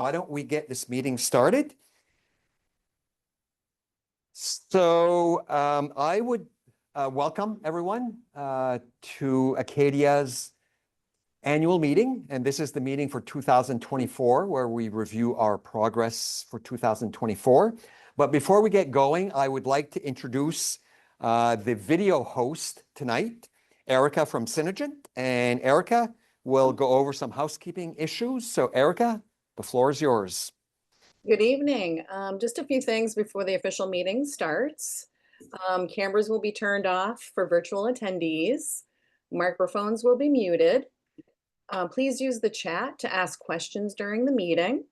Why don't we get this meeting started? So I would welcome everyone to Acadia's annual meeting. And this is the meeting for 2024, where we review our progress for 2024. But before we get going, I would like to introduce the video host tonight, Erica from Synergent. And Erica will go over some housekeeping issues. So Erica, the floor is yours. Good evening. Just a few things before the official meeting starts. Cameras will be turned off for virtual attendees. Microphones will be muted. Please use the chat to ask questions during the meeting.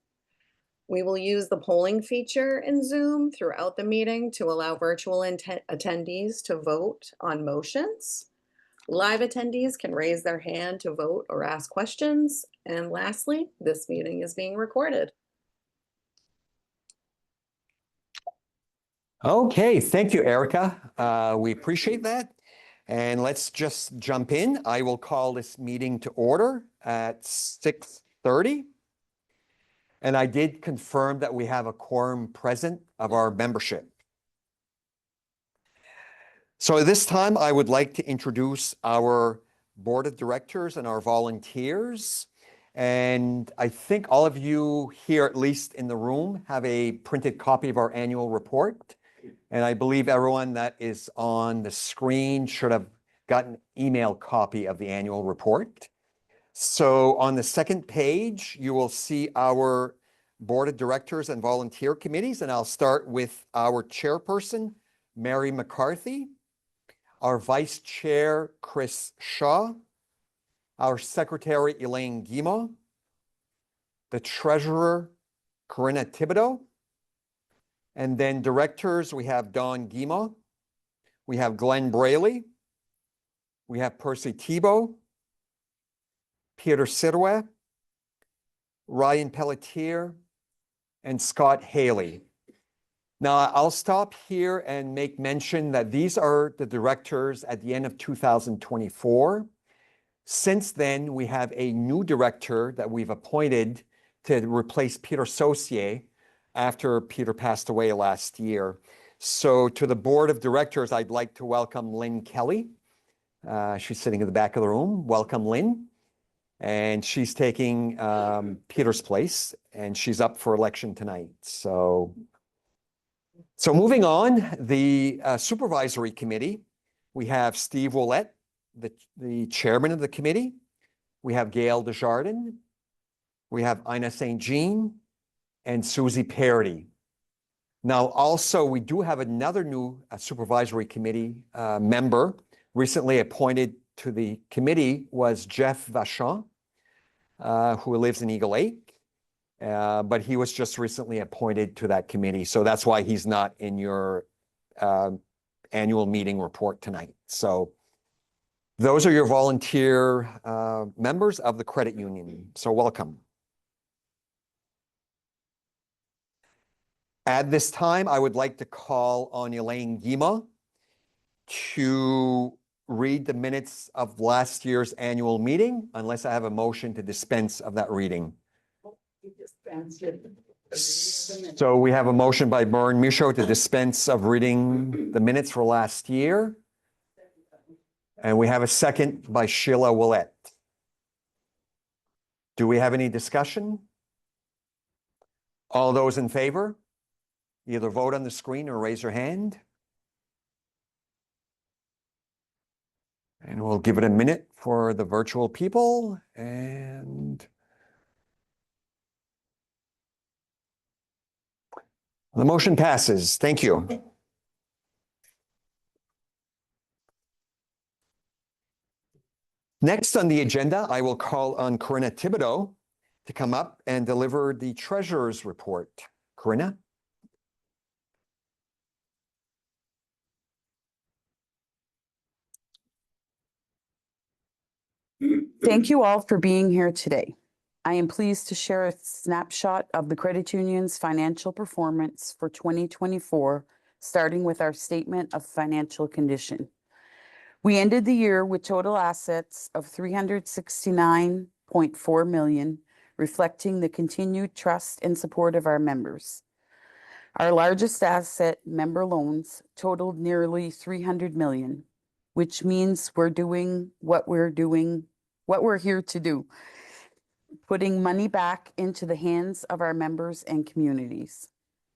We will use the polling feature in Zoom throughout the meeting to allow virtual attendees to vote on motions. Live attendees can raise their hand to vote or ask questions. And lastly, this meeting is being recorded. Okay, thank you, Erica. We appreciate that. And let's just jump in. I will call this meeting to order at 6:30. And I did confirm that we have a quorum present of our membership. So at this time, I would like to introduce our board of directors and our volunteers. And I think all of you here, at least in the room, have a printed copy of our annual report. And I believe everyone that is on the screen should have gotten an email copy of the annual report. So on the second page, you will see our board of directors and volunteer committees. And I'll start with our chairperson, Mary McCarthy, our vice chair, Chris Shaw, our secretary, Elaine Guimont, the treasurer, Corinna Thibodeau, and then directors, we have Don Guimont, we have Glenn Braley, we have Percy Thibault, Peter Sidway, Ryan Pelletier, and Scott Haley. Now, I'll stop here and make mention that these are the directors at the end of 2024. Since then, we have a new director that we've appointed to replace Peter Saucier after Peter passed away last year. So to the board of directors, I'd like to welcome Lynn Kelly. She's sitting in the back of the room. Welcome, Lynn. And she's taking Peter's place, and she's up for election tonight. So moving on, the supervisory committee, we have Steve Ouellette, the chairman of the committee. We have Gail Desjardins. We have Ina St. Jean and Susie Parody. Now, also, we do have another new supervisory committee member. Recently appointed to the committee was Jeff Vachon, who lives in Eagle Lake. But he was just recently appointed to that committee. So that's why he's not in your annual meeting report tonight. So those are your volunteer members of the credit union. So welcome. At this time, I would like to call on Elaine Guimont to read the minutes of last year's annual meeting, unless I have a motion to dispense of that reading. So we have a motion by Bern Michaud to dispense of reading the minutes for last year. And we have a second by Sheila Ouellette. Do we have any discussion? All those in favor, either vote on the screen or raise your hand. And we'll give it a minute for the virtual people. And the motion passes. Thank you. Next on the agenda, I will call on Corinna Thibodeau to come up and deliver the treasurer's report. Corinna? Thank you all for being here today. I am pleased to share a snapshot of the credit union's financial performance for 2024, starting with our statement of financial condition. We ended the year with total assets of $369.4 million, reflecting the continued trust and support of our members. Our largest asset, member loans, totaled nearly 300 million, which means we're doing what we're here to do, putting money back into the hands of our members and communities.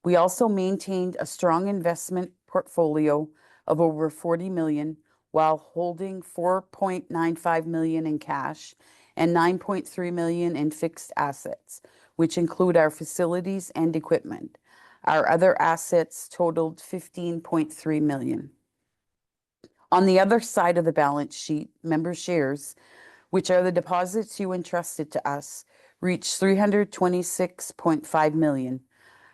We also maintained a strong investment portfolio of over 40 million while holding 4.95 million in cash and 9.3 million in fixed assets, which include our facilities and equipment. Our other assets totaled 15.3 million. On the other side of the balance sheet, member shares, which are the deposits you entrusted to us, reached 326.5 million.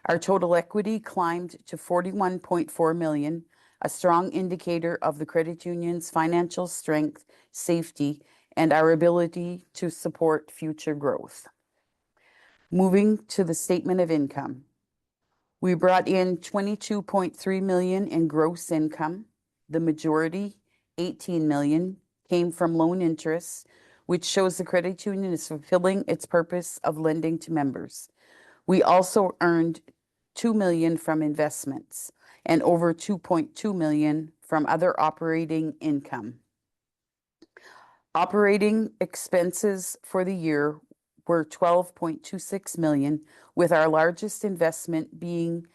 Our total equity climbed to 41.4 million, a strong indicator of the credit union's financial strength, safety, and our ability to support future growth. Moving to the statement of income. We brought in 22.3 million in gross income. The majority, 18 million, came from loan interest, which shows the credit union is fulfilling its purpose of lending to members. We also earned 2 million from investments and over 2.2 million from other operating income. Operating expenses for the year were 12.26 million, with our largest investment being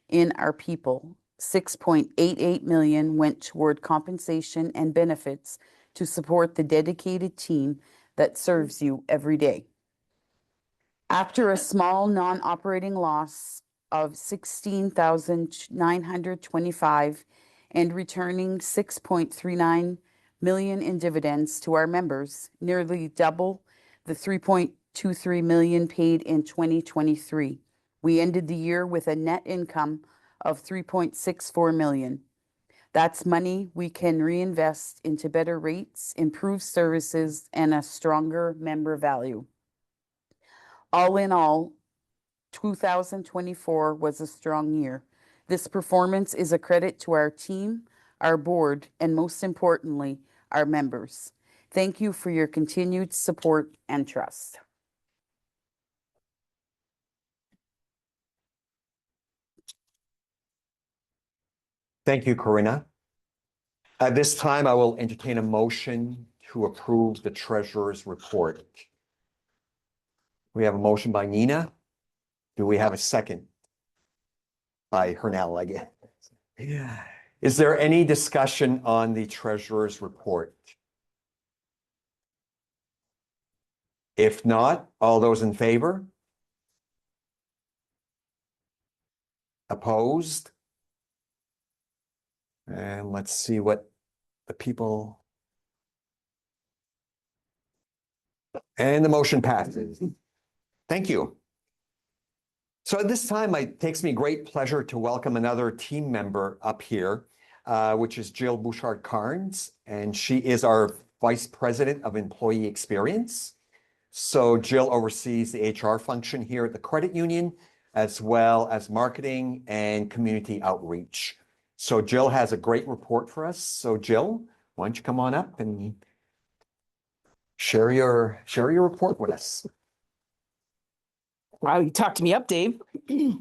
in our people. 6.88 million went toward compensation and benefits to support the dedicated team that serves you every day. After a small non-operating loss of 16,925 and returning 6.39 million in dividends to our members, nearly double the 3.23 million paid in 2023. We ended the year with a net income of 3.64 million. That's money we can reinvest into better rates, improved services, and a stronger member value. All in all, 2024 was a strong year. This performance is a credit to our team, our board, and most importantly, our members. Thank you for your continued support and trust. Thank you, Corinna. At this time, I will entertain a motion to approve the treasurer's report. We have a motion by Nina. Do we have a second? By Hernell, I guess. Yeah. Is there any discussion on the treasurer's report? If not, all those in favor? Opposed? And let's see what the people... And the motion passes. Thank you. So at this time, it takes me great pleasure to welcome another team member up here, which is Jill Bouchard-Carnes, and she is our Vice President of Employee Experience. So Jill oversees the HR function here at the credit union, as well as marketing and community outreach. So Jill has a great report for us. So Jill, why don't you come on up and share your report with us. Wow, you talked me up, Dave.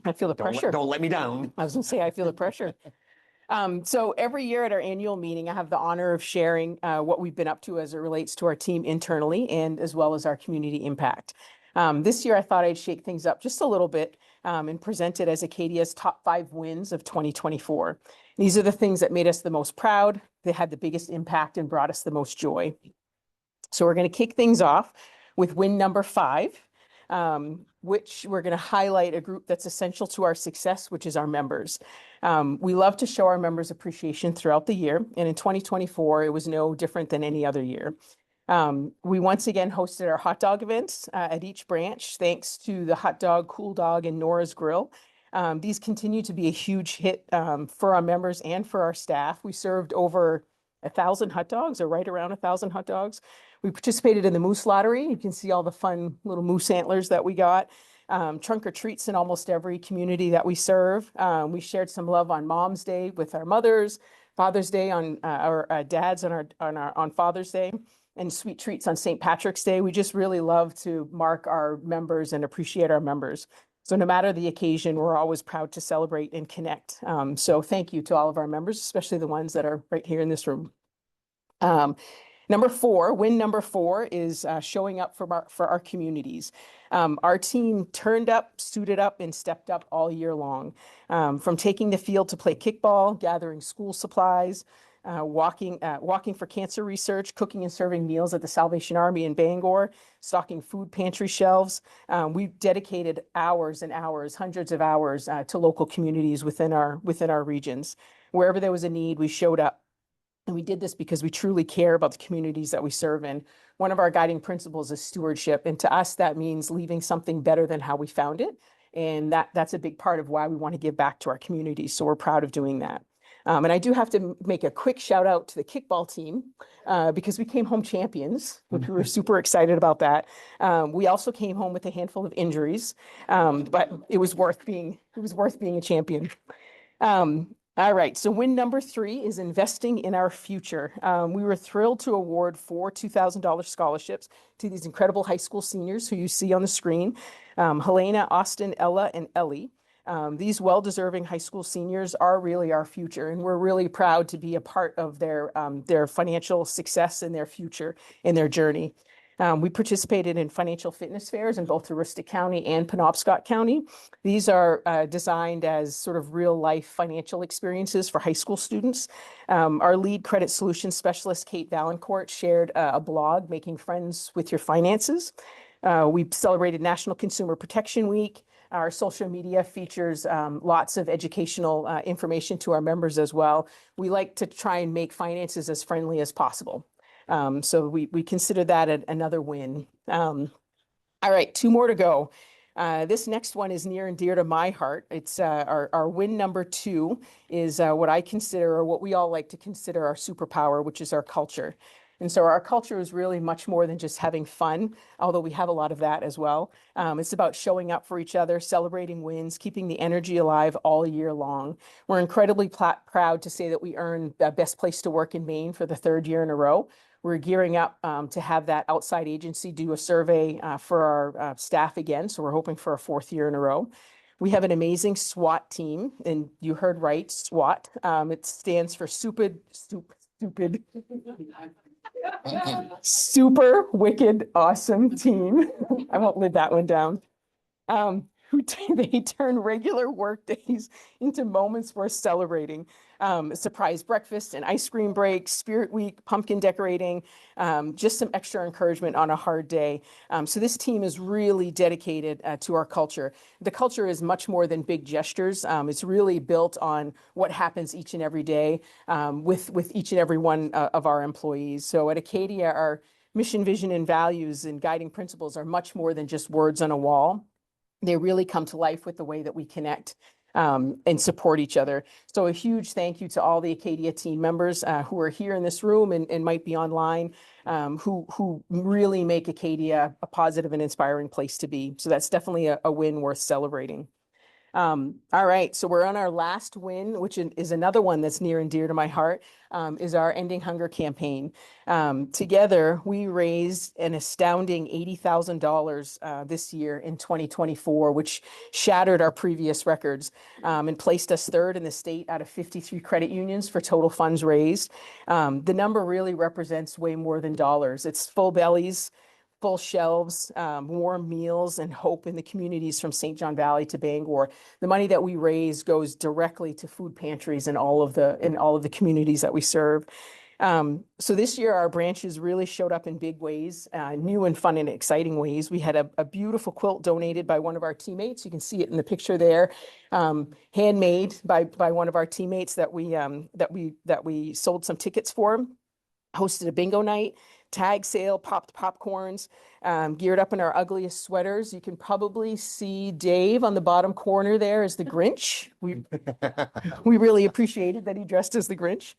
I feel the pressure. Don't let me down. I was going to say, I feel the pressure. So every year at our annual meeting, I have the honor of sharing what we've been up to as it relates to our team internally and as well as our community impact. This year, I thought I'd shake things up just a little bit and present it as Acadia's top 5 wins of 2024. These are the things that made us the most proud, that had the biggest impact and brought us the most joy. So we're going to kick things off with win number 5. Which we're going to highlight a group that's essential to our success, which is our members. We love to show our members appreciation throughout the year, and in 2024, it was no different than any other year. We once again hosted our hot dog events at each branch, thanks to the Hot Dog, Cool Dog, and Nora's Grill. These continue to be a huge hit for our members and for our staff. We served over 1,000 hot dogs, or right around 1,000 hot dogs. We participated in the Moose Lottery. You can see all the fun little moose antlers that we got. Trunk or treats in almost every community that we serve. We shared some love on Mom's Day with our mothers, Father's Day on our dads on Father's Day. and sweet treats on St. Patrick's Day. We just really love to mark our members and appreciate our members. So no matter the occasion, we're always proud to celebrate and connect. So thank you to all of our members, especially the ones that are right here in this room. Number four, win number four is showing up for our communities. Our team turned up, suited up, and stepped up all year long. From taking the field to play kickball, gathering school supplies, walking for cancer research, cooking and serving meals at the Salvation Army in Bangor, stocking food pantry shelves. We've dedicated hours and hours, hundreds of hours to local communities within our regions. Wherever there was a need, we showed up. And we did this because we truly care about the communities that we serve in. One of our guiding principles is stewardship. And to us, that means leaving something better than how we found it. And that's a big part of why we want to give back to our communities. So we're proud of doing that. And I do have to make a quick shout out to the kickball team because we came home champions, which we were super excited about that. We also came home with a handful of injuries, but it was worth being a champion. All right, so win number three is investing in our future. We were thrilled to award 4 $2,000 scholarships to these incredible high school seniors who you see on the screen, Helena, Austin, Ella, and Ellie. These well-deserving high school seniors are really our future, and we're really proud to be a part of their financial success and their future and their journey. We participated in financial fitness fairs in both Aroostook County and Penobscot County. These are designed as sort of real life financial experiences for high school students. Our lead credit solutions specialist, Kate Valancourt, shared a blog, Making Friends with Your Finances. We celebrated National Consumer Protection Week. Our social media features lots of educational information to our members as well. We like to try and make finances as friendly as possible. So we consider that another win. All right, 2 more to go. This next one is near and dear to my heart. It's our win number 2 is what I consider, or what we all like to consider, our superpower, which is our culture. And so our culture is really much more than just having fun, although we have a lot of that as well. It's about showing up for each other, celebrating wins, keeping the energy alive all year long. We're incredibly proud to say that we earned the Best Place to Work in Maine for the 3rd year in a row. We're gearing up to have that outside agency do a survey for our staff again. So we're hoping for a 4th year in a row. We have an amazing SWAT team, and you heard right, SWAT. It stands for stupid, super wicked, awesome team. I won't live that one down. They turn regular work days into moments worth celebrating. Surprise breakfast and ice cream breaks, Spirit Week, pumpkin decorating, just some extra encouragement on a hard day. So this team is really dedicated to our culture. The culture is much more than big gestures. It's really built on what happens each and every day with each and every one of our employees. So at Acadia, our mission, vision, and values and guiding principles are much more than just words on a wall. They really come to life with the way that we connect and support each other. So a huge thank you to all the Acadia team members who are here in this room and might be online, who really make Acadia a positive and inspiring place to be. So that's definitely a win worth celebrating. All right, so we're on our last win, which is another one that's near and dear to my heart, is our Ending Hunger campaign. Together, we raised an astounding $80,000 this year in 2024, which shattered our previous records and placed us 3rd in the state out of 53 credit unions for total funds raised. The number really represents way more than dollars. It's full bellies, full shelves, warm meals, and hope in the communities from St. John Valley to Bangor. The money that we raise goes directly to food pantries in all of the communities that we serve. So this year, our branches really showed up in big ways, new and fun and exciting ways. We had a beautiful quilt donated by one of our teammates. You can see it in the picture there, handmade by one of our teammates that we sold some tickets for. Hosted a bingo night, tag sale, popped popcorns, geared up in our ugliest sweaters. You can probably see Dave on the bottom corner there as the Grinch. We really appreciated that he dressed as the Grinch.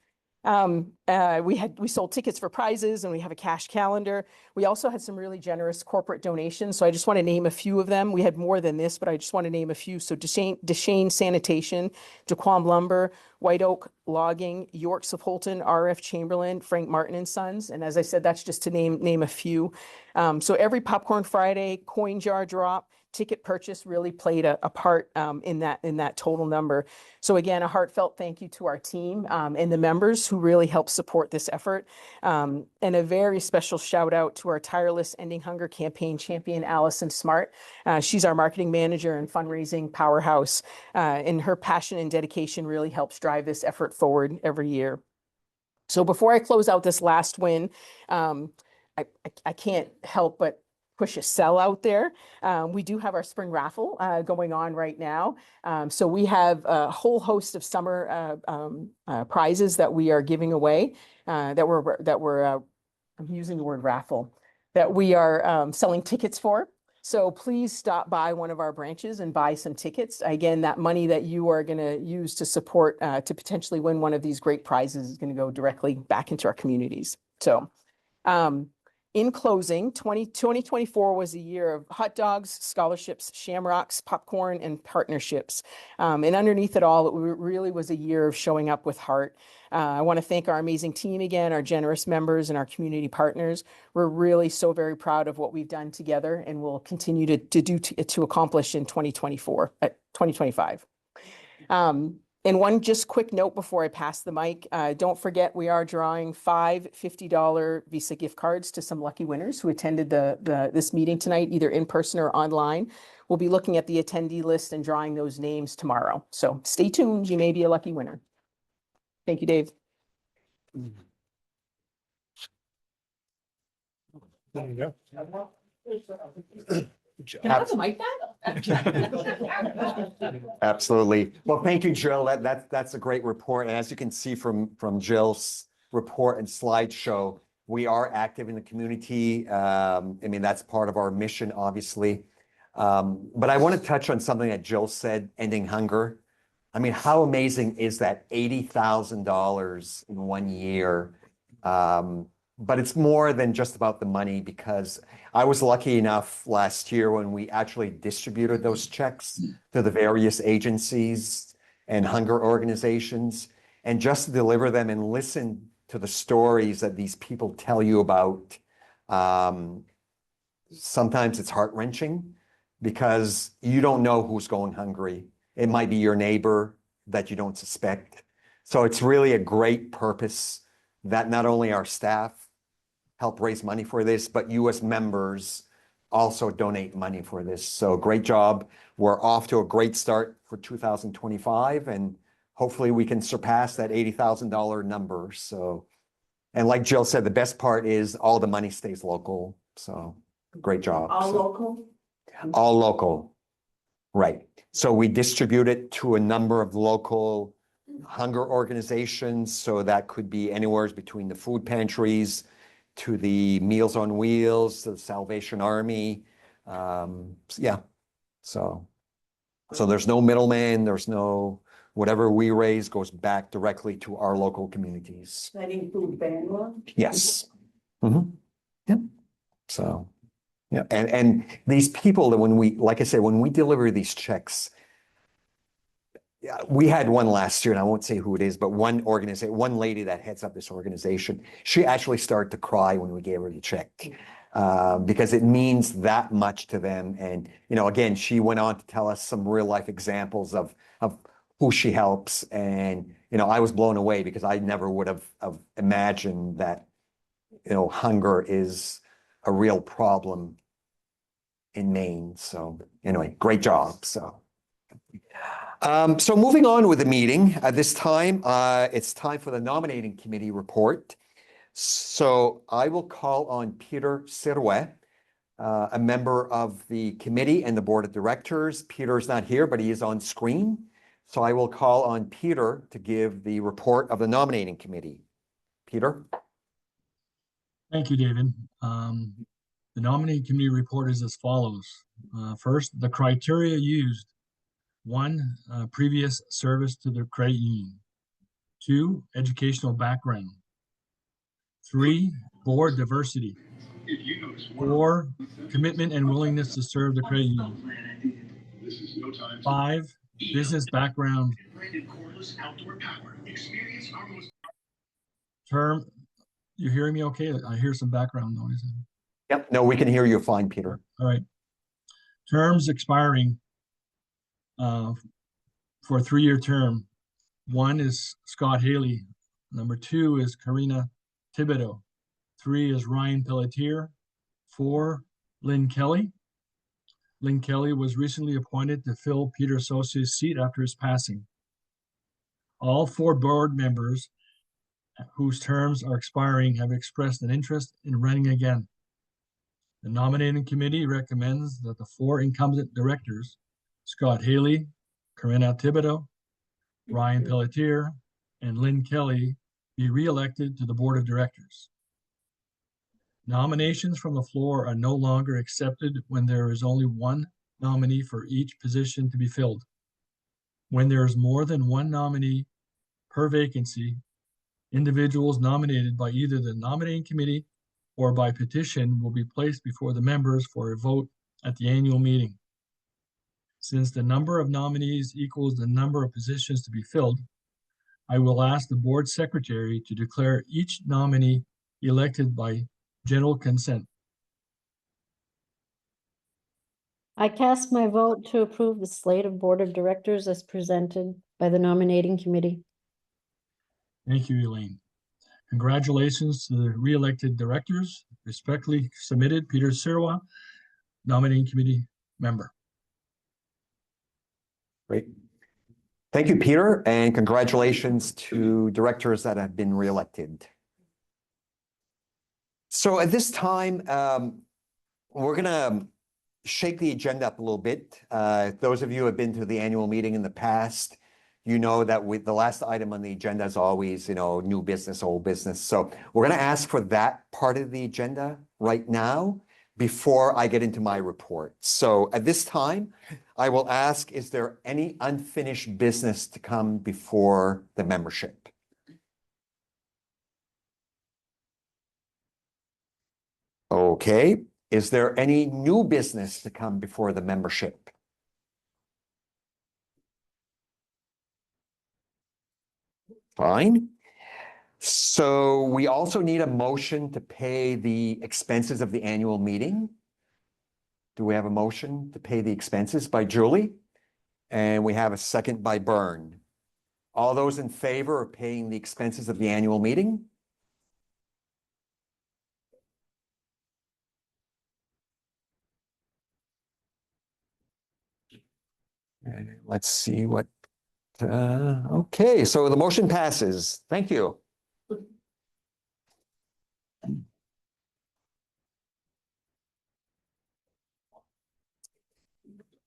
We sold tickets for prizes and we have a cash calendar. We also had some really generous corporate donations. So I just want to name a few of them. We had more than this, but I just want to name a few. So Deshane Sanitation, Jaquam Lumber, White Oak Logging, Yorks of Holton, RF Chamberlain, Frank Martin and Sons. And as I said, that's just to name a few. So every Popcorn Friday, coin jar drop, ticket purchase really played a part in that total number. So again, a heartfelt thank you to our team and the members who really helped support this effort. And a very special shout out to our tireless Ending Hunger campaign champion, Allison Smart. She's our marketing manager and fundraising powerhouse. And her passion and dedication really helps drive this effort forward every year. So before I close out this last win, I can't help but push a sell out there. We do have our spring raffle going on right now. So we have a whole host of summer prizes that we are giving away I'm using the word raffle, that we are selling tickets for. So please stop by one of our branches and buy some tickets. Again, that money that you are going to use to support to potentially win one of these great prizes is going to go directly back into our communities. So in closing, 2024 was a year of hot dogs, scholarships, shamrocks, popcorn, and partnerships. And underneath it all, it really was a year of showing up with heart. I want to thank our amazing team again, our generous members and our community partners. We're really so very proud of what we've done together and will continue to accomplish in 2025. And one just quick note before I pass the mic, don't forget we are drawing 5 $50 Visa gift cards to some lucky winners who attended this meeting tonight, either in person or online. We'll be looking at the attendee list and drawing those names tomorrow. So stay tuned, you may be a lucky winner. Thank you, Dave. There you go. Can I have the mic back? Absolutely. Well, thank you, Jill. That's a great report. And as you can see from Jill's report and slideshow, we are active in the community. I mean, that's part of our mission, obviously. But I want to touch on something that Jill said, ending hunger. I mean, how amazing is that? $80,000 in 1 year. But it's more than just about the money, because I was lucky enough last year when we actually distributed those checks to the various agencies and hunger organizations, and just to deliver them and listen to the stories that these people tell you about. Sometimes it's heart-wrenching because you don't know who's going hungry. It might be your neighbor that you don't suspect. So it's really a great purpose that not only our staff help raise money for this, but you as members also donate money for this. So great job. We're off to a great start for 2025, and hopefully we can surpass that $80,000 number. So, and like Jill said, the best part is all the money stays local. So great job. All So, local? all local. Right. So we distribute it to a number of local hunger organizations. So that could be anywhere between the food pantries to the Meals on Wheels, to the Salvation Army. Yeah. So there's no middleman. There's no, whatever we raise goes back directly to our local communities. That include Bangor? Yes. Mm-hmm. Yep. So, yeah. And these people that when we, like I said, when we deliver these checks, yeah, we had one last year, and I won't say who it is, but one lady that heads up this organization, she actually started to cry when we gave her the check, because it means that much to them. And, you know, again, she went on to tell us some real life examples of who she helps. And, you know, I was blown away because I never would have imagined that, you know, hunger is a real problem in Maine. So anyway, great job. So moving on with the meeting, at this time, it's time for the nominating committee report. So I will call on Peter Sirouet, a member of the committee and the board of directors. Peter is not here, but he is on screen. So I will call on Peter to give the report of the nominating committee. Peter? Thank you, David. The nominating committee report is as follows. First, the criteria used. 1, previous service to the credit union. 2, educational background. 3, board diversity. 4, commitment and willingness to serve the credit union. 5, business background. Term, you hearing me okay? I hear some background noise. Yep, no, we can hear you fine, Peter. All right. Terms expiring for a 3-year term. 1 is Scott Haley. Number 2 is Karina Thibodeau. 3 is Ryan Pelletier. 4, Lynn Kelly. Lynn Kelly was recently appointed to fill Peter Associates' seat after his passing. All 4 board members whose terms are expiring have expressed an interest in running again. The nominating committee recommends that the 4 incumbent directors, Scott Haley, Karina Thibodeau, Ryan Pelletier, and Lynn Kelly, be re-elected to the board of directors. Nominations from the floor are no longer accepted when there is only 1 nominee for each position to be filled. When there is more than 1 nominee per vacancy, individuals nominated by either the nominating committee or by petition will be placed before the members for a vote at the annual meeting. Since the number of nominees equals the number of positions to be filled, I will ask the board secretary to declare each nominee elected by general consent. I cast my vote to approve the slate of board of directors as presented by the nominating committee. Thank you, Elaine. Congratulations to the re-elected directors. Respectfully submitted, Peter Sirwa, nominating committee member. Great. Thank you, Peter, and congratulations to directors that have been re-elected. So at this time, we're going to shake the agenda up a little bit. Those of you who have been to the annual meeting in the past, you know that the last item on the agenda is always, new business, old business. So we're going to ask for that part of the agenda right now before I get into my report. So at this time, I will ask, is there any unfinished business to come before the membership? Okay. Is there any new business to come before the membership? Fine. So we also need a motion to pay the expenses of the annual meeting. Do we have a motion to pay the expenses by Julie? And we have a second by Byrne. All those in favor of paying the expenses of the annual meeting? Let's see what, okay, so the motion passes. Thank you.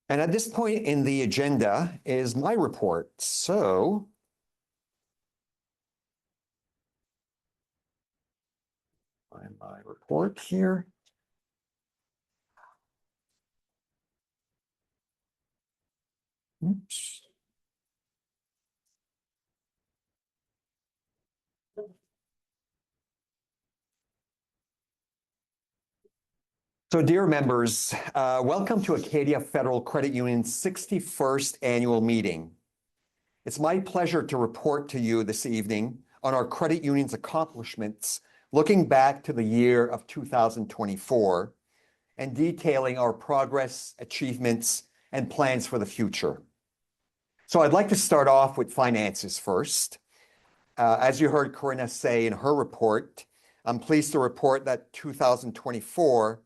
And at this point in the agenda is my report. So find my report here. Oops. So dear members, welcome to Acadia Federal Credit Union's 61st annual meeting. It's my pleasure to report to you this evening on our credit union's accomplishments, looking back to the year of 2024 and detailing our progress, achievements, and plans for the future. So I'd like to start off with finances first. As you heard Karina say in her report, I'm pleased to report that 2024,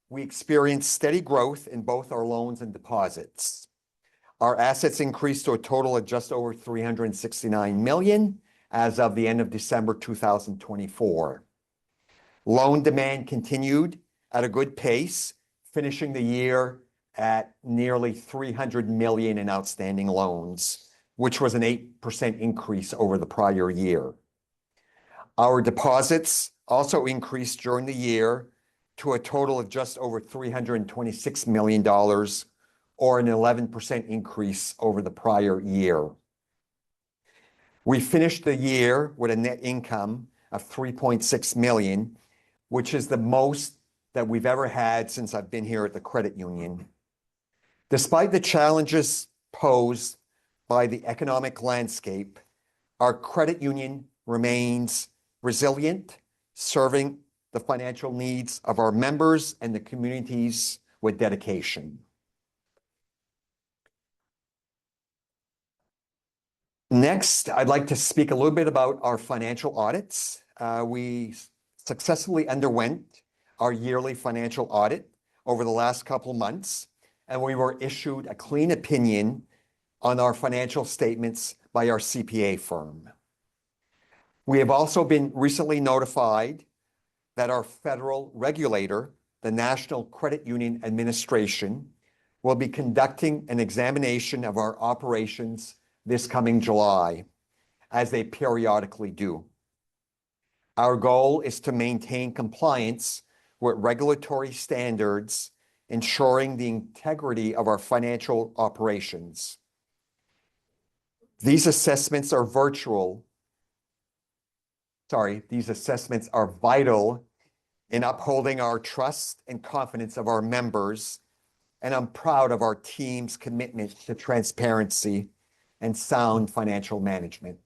we experienced steady growth in both our loans and deposits. Our assets increased to a total of just over $369 million as of the end of December 2024. Loan demand continued at a good pace, finishing the year at nearly $300 million in outstanding loans, which was an 8% increase over the prior year. Our deposits also increased during the year to a total of just over $326 million, or an 11% increase over the prior year. We finished the year with a net income of 3.6 million, which is the most that we've ever had since I've been here at the credit union. Despite the challenges posed by the economic landscape, our credit union remains resilient, serving the financial needs of our members and the communities with dedication. Next, I'd like to speak a little bit about our financial audits. We successfully underwent our yearly financial audit over the last couple of months, and we were issued a clean opinion on our financial statements by our CPA firm. We have also been recently notified that our federal regulator, the National Credit Union Administration, will be conducting an examination of our operations this coming July, as they periodically do. Our goal is to maintain compliance with regulatory standards, ensuring the integrity of our financial operations. These assessments are vital in upholding our trust and confidence of our members, and I'm proud of our team's commitment to transparency and sound financial management.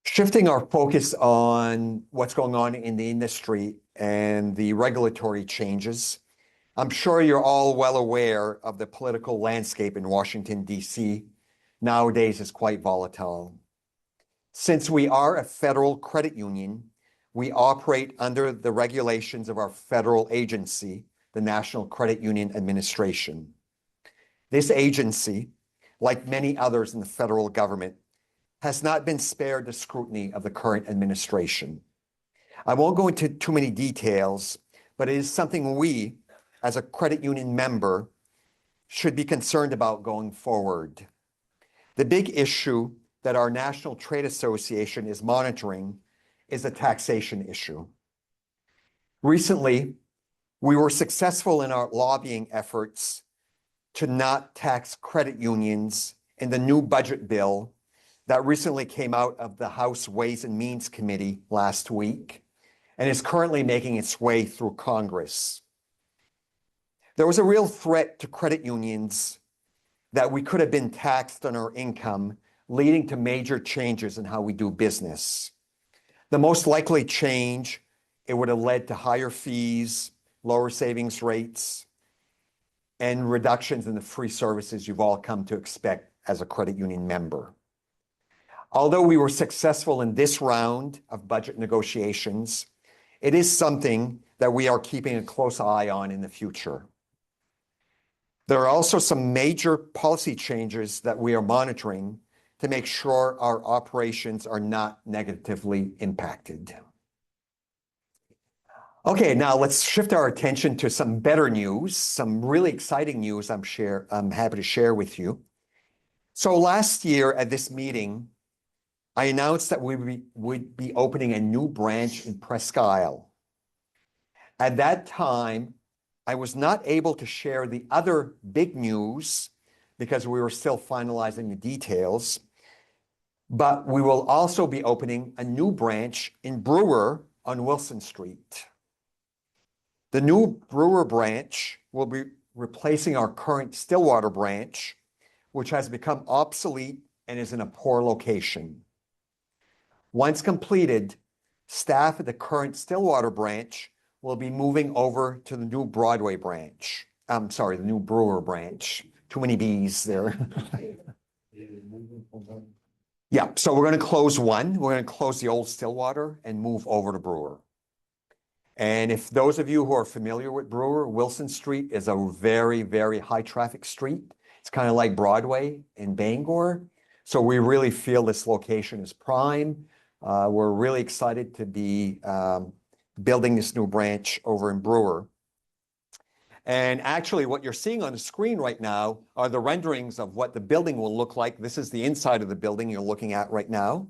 Shifting our focus on what's going on in the industry and the regulatory changes, I'm sure you're all well aware of the political landscape in Washington, D.C. nowadays is quite volatile. Since we are a federal credit union, we operate under the regulations of our federal agency, the National Credit Union Administration. This agency, like many others in the federal government, has not been spared the scrutiny of the current administration. I won't go into too many details, but it is something we, as a credit union member, should be concerned about going forward. The big issue that our National Trade Association is monitoring is a taxation issue. Recently, we were successful in our lobbying efforts to not tax credit unions in the new budget bill that recently came out of the House Ways and Means Committee last week and is currently making its way through Congress. There was a real threat to credit unions that we could have been taxed on our income, leading to major changes in how we do business. The most likely change, it would have led to higher fees, lower savings rates, and reductions in the free services you've all come to expect as a credit union member. Although we were successful in this round of budget negotiations, it is something that we are keeping a close eye on in the future. There are also some major policy changes that we are monitoring to make sure our operations are not negatively impacted. Okay, now let's shift our attention to some better news, some really exciting news I'm happy to share with you. So last year at this meeting, I announced that we would be opening a new branch in Presque Isle. At that time, I was not able to share the other big news because we were still finalizing the details, but we will also be opening a new branch in Brewer on Wilson Street. The new Brewer branch will be replacing our current Stillwater branch, which has become obsolete and is in a poor location. Once completed, staff at the current Stillwater branch will be moving over to the new Broadway branch. I'm sorry, the new Brewer branch. Too many B's there. Yeah, so we're going to close one. We're going to close the old Stillwater and move over to Brewer. And if those of you who are familiar with Brewer, Wilson Street is a very, very high traffic street. It's kind of like Broadway in Bangor. So we really feel this location is prime. We're really excited to be building this new branch over in Brewer. And actually what you're seeing on the screen right now are the renderings of what the building will look like. This is the inside of the building you're looking at right now.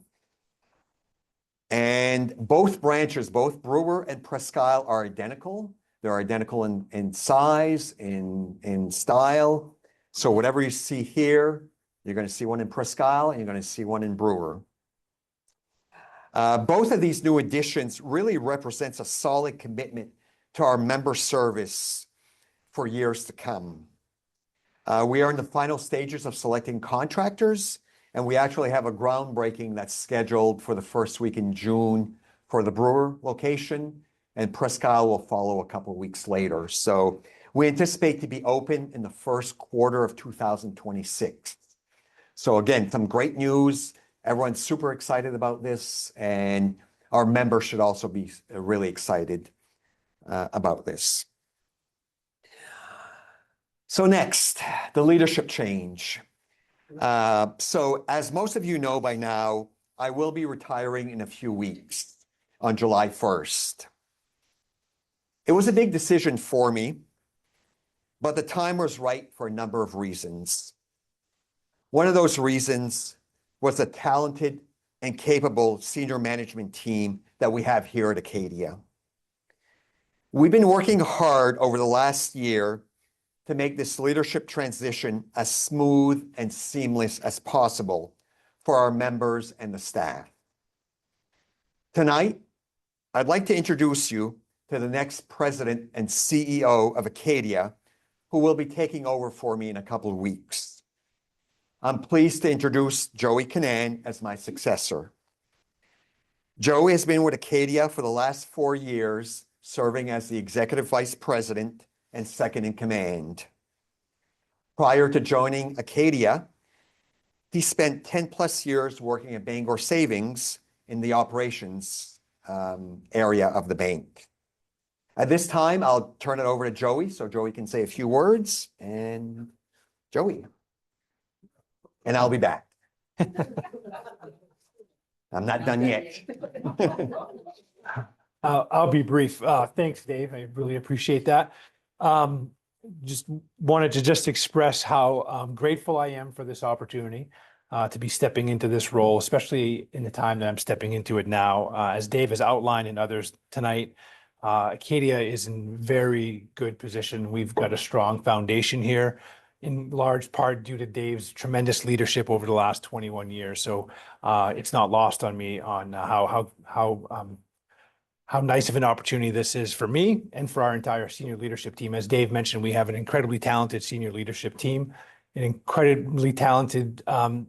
And both branches, both Brewer and Presque Isle, are identical. They're identical in size, in style. So whatever you see here, You're going to see one in Presque Isle, and you're going to see one in Brewer. Both of these new additions really represents a solid commitment to our member service for years to come. We are in the final stages of selecting contractors, and we actually have a groundbreaking that's scheduled for the first week in June for the Brewer location, and Presque Isle will follow a couple of weeks later. So we anticipate to be open in the first quarter of 2026. So again, some great news. Everyone's super excited about this, and our members should also be really excited about this. So next, the leadership change. So as most of you know by now, I will be retiring in a few weeks on July 1st. It was a big decision for me, but the time was right for a number of reasons. One of those reasons was the talented and capable senior management team that we have here at Acadia. We've been working hard over the last year to make this leadership transition as smooth and seamless as possible for our members and the staff. Tonight, I'd like to introduce you to the next president and CEO of Acadia, who will be taking over for me in a couple of weeks. I'm pleased to introduce Joey Canaan as my successor. Joey has been with Acadia for the last 4 years, serving as the executive vice president and second in command. Prior to joining Acadia, he spent 10+ years working at Bangor Savings in the operations area of the bank. At this time, I'll turn it over to Joey so Joey can say a few words. And Joey. And I'll be back. I'm not done yet. I'll be brief. Thanks, Dave. I really appreciate that. Just wanted to express how grateful I am for this opportunity to be stepping into this role, especially in the time that I'm stepping into it now. As Dave has outlined and others tonight, Acadia is in very good position. We've got a strong foundation here, in large part due to Dave's tremendous leadership over the last 21 years. So it's not lost on me on how nice of an opportunity this is for me and for our entire senior leadership team. As Dave mentioned, we have an incredibly talented senior leadership team, an incredibly talented, all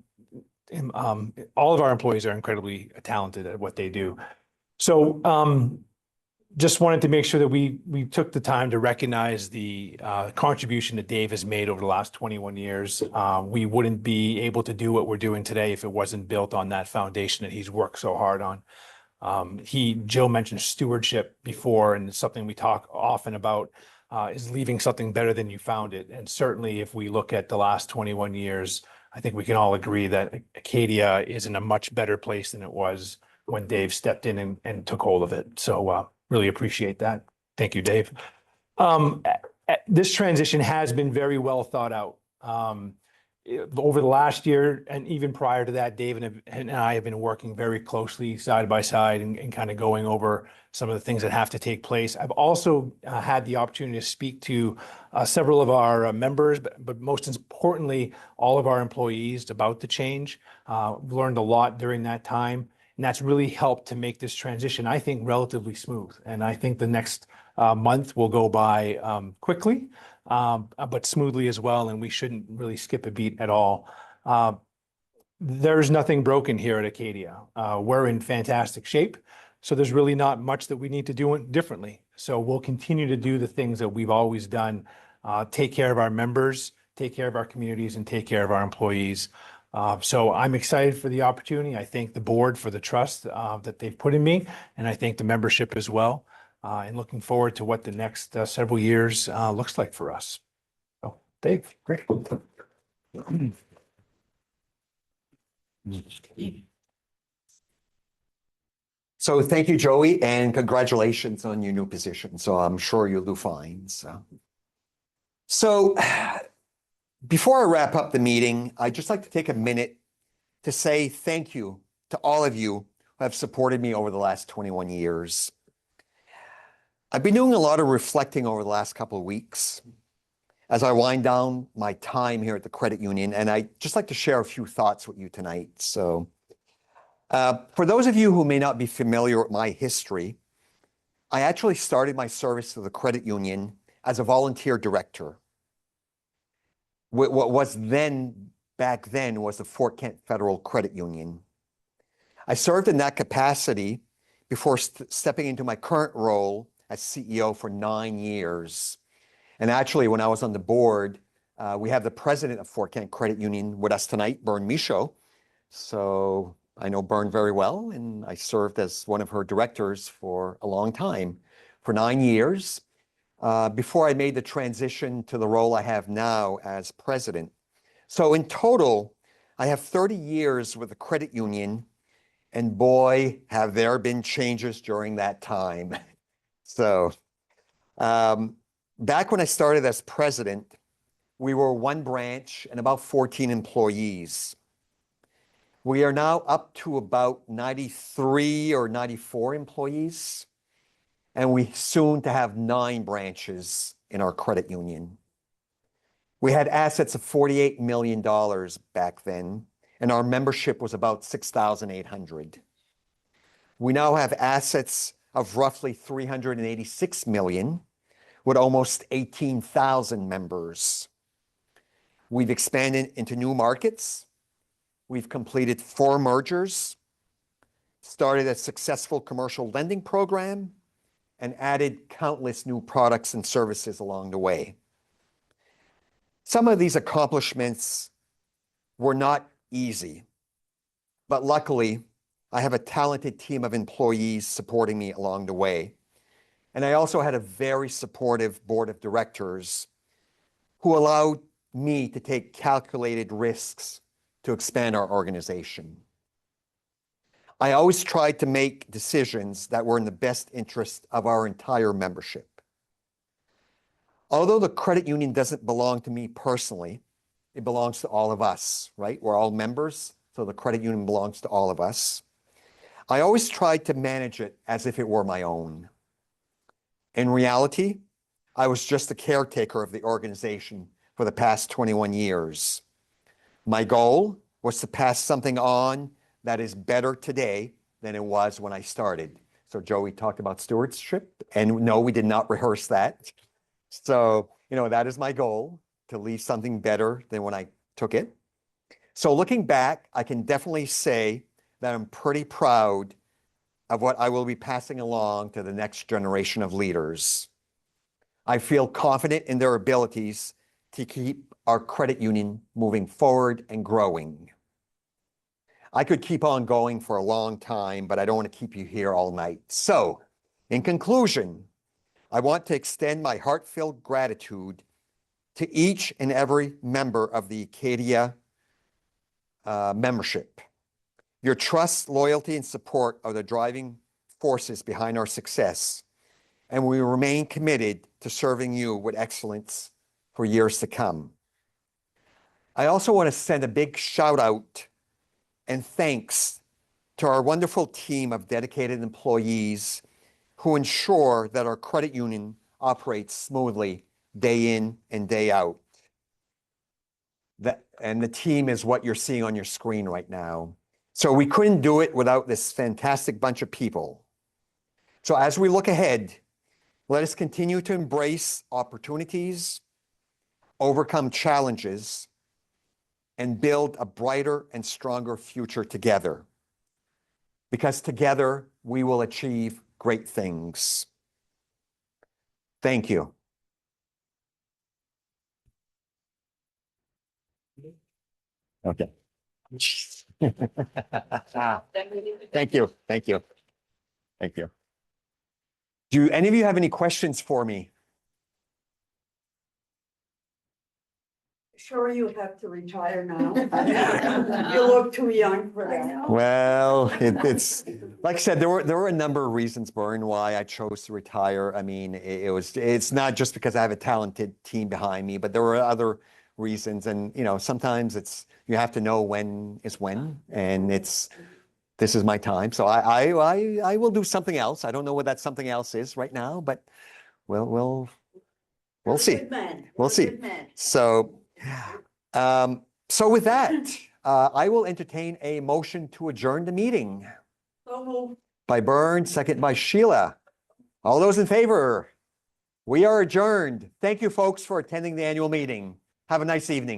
of our employees are incredibly talented at what they do. So just wanted to make sure that we took the time to recognize the contribution that Dave has made over the last 21 years. We wouldn't be able to do what we're doing today if it wasn't built on that foundation that he's worked so hard on. Joe mentioned stewardship before, and it's something we talk often about, is leaving something better than you found it. And certainly if we look at the last 21 years, I think we can all agree that Acadia is in a much better place than it was when Dave stepped in and took hold of it. So really appreciate that. Thank you, Dave. This transition has been very well thought out. Over the last year, and even prior to that, Dave and I have been working very closely side by side and kind of going over some of the things that have to take place. I've also had the opportunity to speak to several of our members, but most importantly, all of our employees about the change. We've learned a lot during that time, and that's really helped to make this transition, I think, relatively smooth. And I think the next month will go by quickly, but smoothly as well, and we shouldn't really skip a beat at all. There's nothing broken here at Acadia. We're in fantastic shape, so there's really not much that we need to do differently. So we'll continue to do the things that we've always done, take care of our members, take care of our communities, and take care of our employees. So I'm excited for the opportunity. I thank the board for the trust that they've put in me, and I thank the membership as well. And looking forward to what the next several years looks like for us. So, Dave, great. So thank you, Joey, and congratulations on your new position. So I'm sure you'll do fine. So before I wrap up the meeting, I'd just like to take a minute to say thank you to all of you who have supported me over the last 21 years. I've been doing a lot of reflecting over the last couple of weeks, as I wind down my time here at the credit union, and I'd just like to share a few thoughts with you tonight. So, for those of you who may not be familiar with my history, I actually started my service to the credit union as a volunteer director. What was then, back then, was the Fort Kent Federal Credit Union. I served in that capacity before stepping into my current role as CEO for 9 years. And actually, when I was on the board, we have the president of Fort Kent Credit Union with us tonight, Bern Michaud. So I know Bern very well, and I served as one of her directors for a long time, for 9 years, before I made the transition to the role I have now as president. So in total, I have 30 years with the credit union, and boy, have there been changes during that time. So back when I started as president, we were one branch and about 14 employees. We are now up to about 93 or 94 employees, and we soon to have 9 branches in our credit union. We had assets of $48 million back then, and our membership was about 6,800. We now have assets of roughly 386 million, with almost 18,000 members. We've expanded into new markets. We've completed 4 mergers, started a successful commercial lending program, and added countless new products and services along the way. Some of these accomplishments were not easy, but luckily, I have a talented team of employees supporting me along the way. And I also had a very supportive board of directors who allowed me to take calculated risks to expand our organization. I always tried to make decisions that were in the best interest of our entire membership. Although the credit union doesn't belong to me personally, it belongs to all of us, right? We're all members, so the credit union belongs to all of us. I always tried to manage it as if it were my own. In reality, I was just the caretaker of the organization for the past 21 years. My goal was to pass something on that is better today than it was when I started. So Joey talked about stewardship, and no, we did not rehearse that. So, that is my goal, to leave something better than when I took it. So looking back, I can definitely say that I'm pretty proud of what I will be passing along to the next generation of leaders. I feel confident in their abilities to keep our credit union moving forward and growing. I could keep on going for a long time, but I don't want to keep you here all night. So, in conclusion, I want to extend my heartfelt gratitude to each and every member of the Acadia membership. Your trust, loyalty, and support are the driving forces behind our success, and we remain committed to serving you with excellence for years to come. I also want to send a big shout out and thanks to our wonderful team of dedicated employees who ensure that our credit union operates smoothly day in and day out. And the team is what you're seeing on your screen right now. So we couldn't do it without this fantastic bunch of people. So as we look ahead, let us continue to embrace opportunities, overcome challenges, and build a brighter and stronger future together. Because together we will achieve great things. Thank you. Okay. Thank you. Thank you. Thank you. Do any of you have any questions for me? Sure, you have to retire now. You look too young for that. Well, it's like I said, there were a number of reasons, Bern, why I chose to retire. I mean, it's not just because I have a talented team behind me, but there were other reasons. And sometimes you have to know when is when, and this is my time. So I will do something else. I don't know what that something else is right now, but we'll We'll You're a see. good man. We'll You're a see. good man. So with that, I will entertain a motion to adjourn the meeting So moved. by Byrne, second by Sheila. All those in favor? We are adjourned. Thank you, folks, for attending the annual meeting. Have a nice evening.